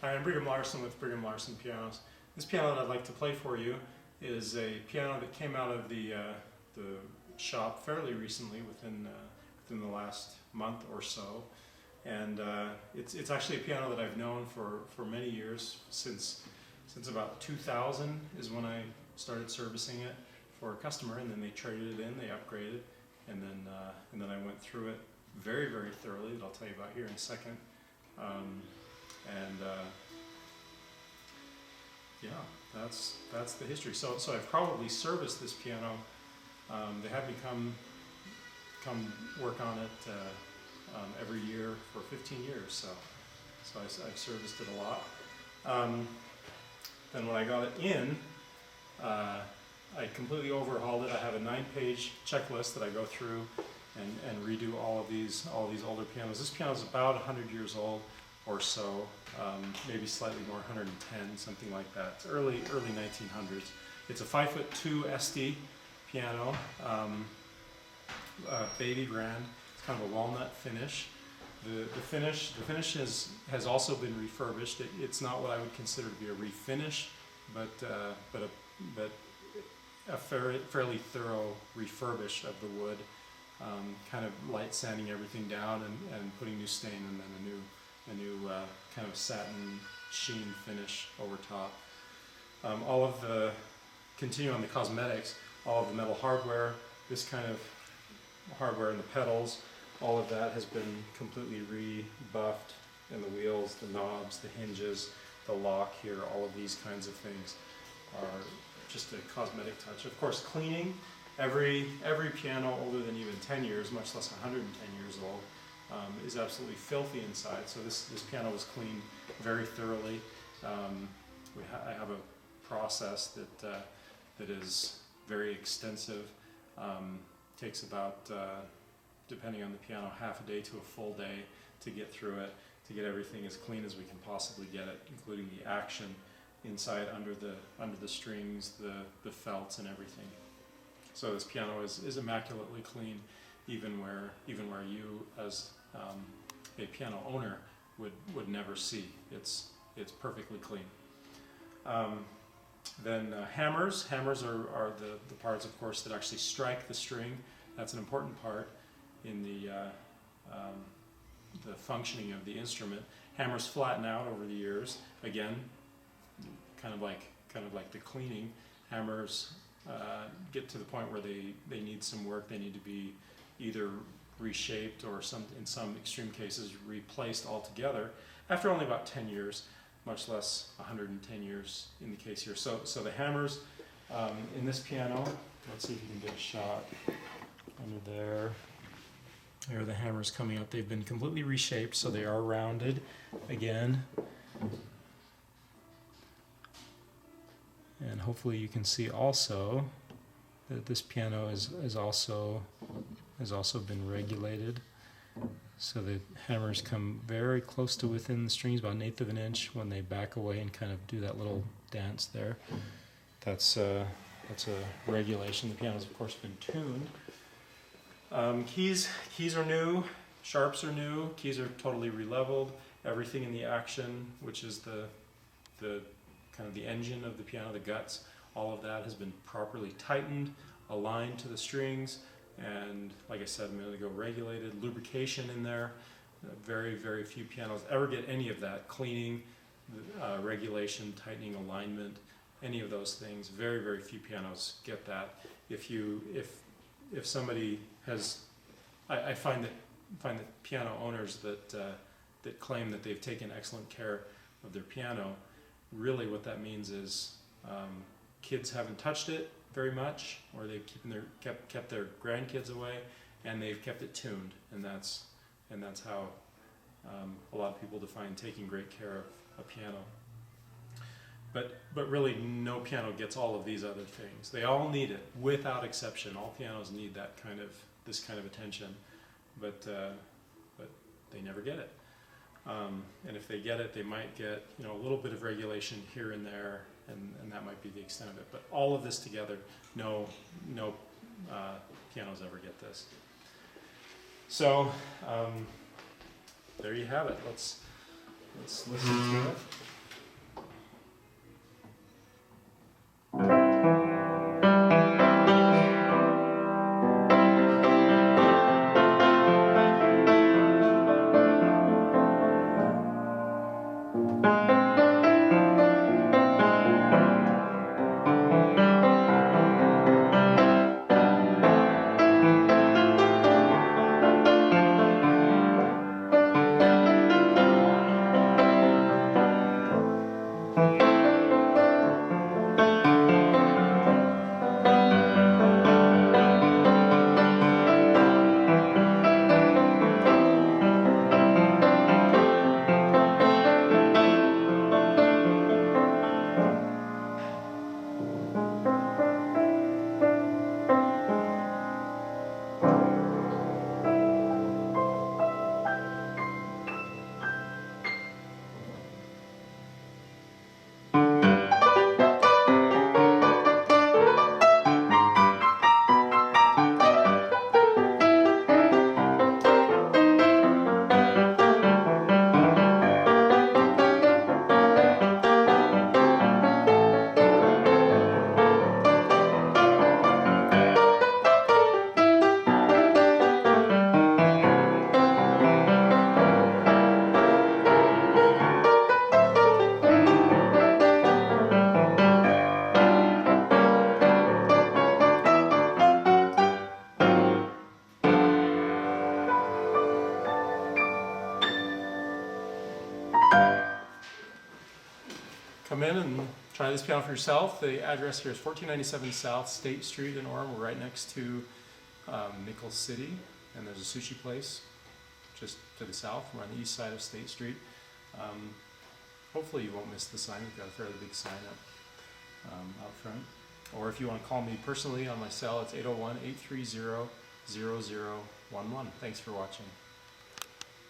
Hi, I'm Brigham Larson with Brigham Larson Pianos. This piano that I'd like to play for you is a piano that came out of the shop fairly recently, within the last month or so. And it's actually a piano that I've known for many years, since about 2000 is when I started servicing it for a customer, and then they traded it in, they upgraded, and then I went through it very, very thoroughly, that I'll tell you about here in a second. Yeah, that's the history. So I've probably serviced this piano. They had me come work on it every year for 15 years. So I've serviced it a lot. Then when I got it in, I completely overhauled it. I have a 9-page checklist that I go through and redo all of these older pianos. This piano is about 100 years old or so, maybe slightly more, 110, something like that. It's early 1900s. It's a 5'2" Estey piano, baby grand. It's kind of a walnut finish. The finish has also been refurbished. It's not what I would consider to be a refinish, but a fairly thorough refurbish of the wood, kind of light sanding everything down and putting new stain, and then a new kind of satin sheen finish over top. All of the, continue on the cosmetics, all of the metal hardware, this kind of hardware in the pedals, all of that has been completely rebuffed, and the wheels, the knobs, the hinges, the lock here, all of these kinds of things are just a cosmetic touch. Of course, cleaning, every piano older than even 10 years, much less 110 years old, is absolutely filthy inside. So this piano was cleaned very thoroughly. I have a process that is very extensive. Takes about, depending on the piano, half a day to a full day to get through it, to get everything as clean as we can possibly get it, including the action inside, under the strings, the felts, and everything. So this piano is immaculately clean, even where you, as a piano owner, would never see. It's perfectly clean. Then hammers. Hammers are the parts, of course, that actually strike the string. That's an important part in the functioning of the instrument. Hammers flatten out over the years. Again, kind of like the cleaning. Hammers get to the point where they need some work. They need to be either reshaped or in some extreme cases replaced altogether after only about 10 years, much less 110 years in the case here. So the hammers in this piano, let's see if you can get a shot under there. There are the hammers coming up. They've been completely reshaped, so they are rounded again. And hopefully you can see also that this piano is also been regulated. So the hammers come very close to within the strings, about 1/8 of an inch, when they back away and kind of do that little dance there. That's a regulation. The piano's of course been tuned. Keys are new, sharps are new, keys are totally re-leveled. Everything in the action, which is the kind of the engine of the piano, the guts, all of that has been properly tightened, aligned to the strings, and like I said a minute ago, regulated. Lubrication in there. Very, very few pianos ever get any of that. Cleaning, regulation, tightening, alignment, any of those things. Very, very few pianos get that. If somebody has, I find that piano owners that claim that they've taken excellent care of their piano, really what that means is kids haven't touched it very much, or they've kept their grandkids away, and they've kept it tuned, and that's how a lot of people define taking great care of a piano. But really, no piano gets all of these other things. They all need it, without exception. All pianos need this kind of attention, but they never get it. And if they get it, they might get a little bit of regulation here and there, and that might be the extent of it. But all of this together, no pianos ever get this. So there you have it. Let's listen to it. come in and try this piano for yourself. The address here is 1497 South State Street in Orem. We're right next to Nickel City, and there's a sushi place just to the south. We're on the east side of State Street. Hopefully you won't miss the sign. We've got a fairly big sign up out front. Or if you want to call me personally on my cell, it's 801-830-0011. Thanks for watching.